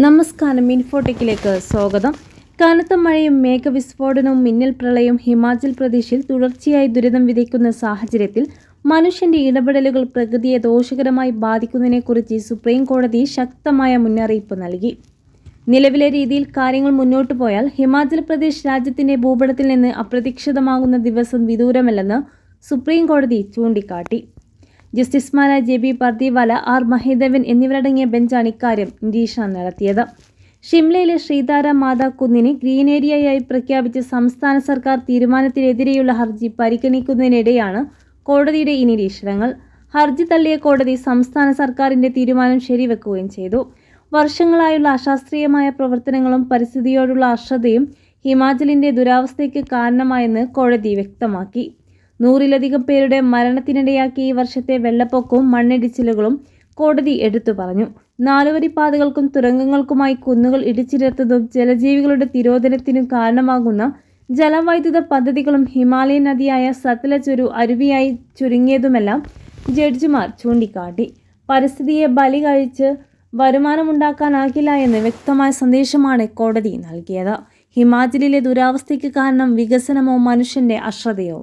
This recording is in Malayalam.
നമസ്കാരം, ഇൻഫോടെക്കിലേക്ക് സ്വാഗതം. കനത്ത മഴയും മേഘവിസ്ഫോടനവും മിന്നൽ പ്രളയവും ഹിമാചൽ പ്രദേശിൽ തുടർച്ചയായി ദുരിതം വിതയ്ക്കുന്ന സാഹചര്യത്തിൽ മനുഷ്യന്റെ ഇടപെടലുകൾ പ്രകൃതിയെ ദോഷകരമായി ബാധിക്കുന്നതിനെക്കുറിച്ച് സുപ്രീം കോടതി ശക്തമായ മുന്നറിയിപ്പ് നൽകി. നിലവിലെ രീതിയിൽ കാര്യങ്ങൾ മുന്നോട്ടു പോയാൽ ഹിമാചൽ പ്രദേശ് രാജ്യത്തിന്റെ ഭൂപടത്തിൽ നിന്ന് അപ്രതീക്ഷിതമാകുന്ന ദിവസം വിദൂരമല്ലെന്ന് സുപ്രീം കോടതി ചൂണ്ടിക്കാട്ടി. ജസ്റ്റിസുമാരായ JB പർദിവാല, R മഹേദേവൻ എന്നിവരടങ്ങിയ ബെഞ്ചാണ് ഇക്കാര്യം നിരീക്ഷണം നടത്തിയത്. ഷിംലയിലെ ശ്രീധാര മാതാ കുന്നിനെ ഗ്രീൻ ഏരിയയായി പ്രഖ്യാപിച്ച സംസ്ഥാന സർക്കാർ തീരുമാനത്തിനെതിരെയുള്ള ഹർജി പരിഗണിക്കുന്നതിനിടെയാണ് കോടതിയുടെ ഈ നിരീക്ഷണങ്ങൾ. ഹർജി തള്ളിയ കോടതി സംസ്ഥാന സർക്കാരിന്റെ തീരുമാനം ശരിവെക്കുകയും ചെയ്തു. വർഷങ്ങളായുള്ള അശാസ്ത്രീയമായ പ്രവർത്തനങ്ങളും പരിസ്ഥിതിയോടുള്ള അശ്രദ്ധയും ഹിമാചലിന്റെ ദുരവസ്ഥയ്ക്ക് കാരണമായെന്ന് കോടതി വ്യക്തമാക്കി. 100-ലധികം പേരുടെ മരണത്തിനിടയാക്കിയ ഈ വർഷത്തെ വെള്ളപ്പൊക്കവും മണ്ണിടിച്ചിലുകളും കോടതി എടുത്തു പറഞ്ഞു. 4-വരിപ്പാതകൾക്കും തുരങ്കങ്ങൾക്കുമായി കുന്നുകൾ ഇടിച്ചിരുത്തതും ജലജീവികളുടെ തിരോധനത്തിനും കാരണമാകുന്ന ജലവൈദ്യുത പദ്ധതികളും ഹിമാലയൻ നദിയായ സത്ലജ് ഒരു അരുവിയായി ചുരുങ്ങിയതുമെല്ലാം ജഡ്ജിമാർ ചൂണ്ടിക്കാട്ടി. പരിസ്ഥിതിയെ ബലി കഴിച്ച് വരുമാനമുണ്ടാക്കാനാകില്ല എന്ന് വ്യക്തമായ സന്ദേശമാണ് കോടതി നൽകിയത്. ഹിമാചലിലെ ദുരവസ്ഥയ്ക്ക് കാരണം വികസനമോ മനുഷ്യന്റെ അശ്രദ്ധയോ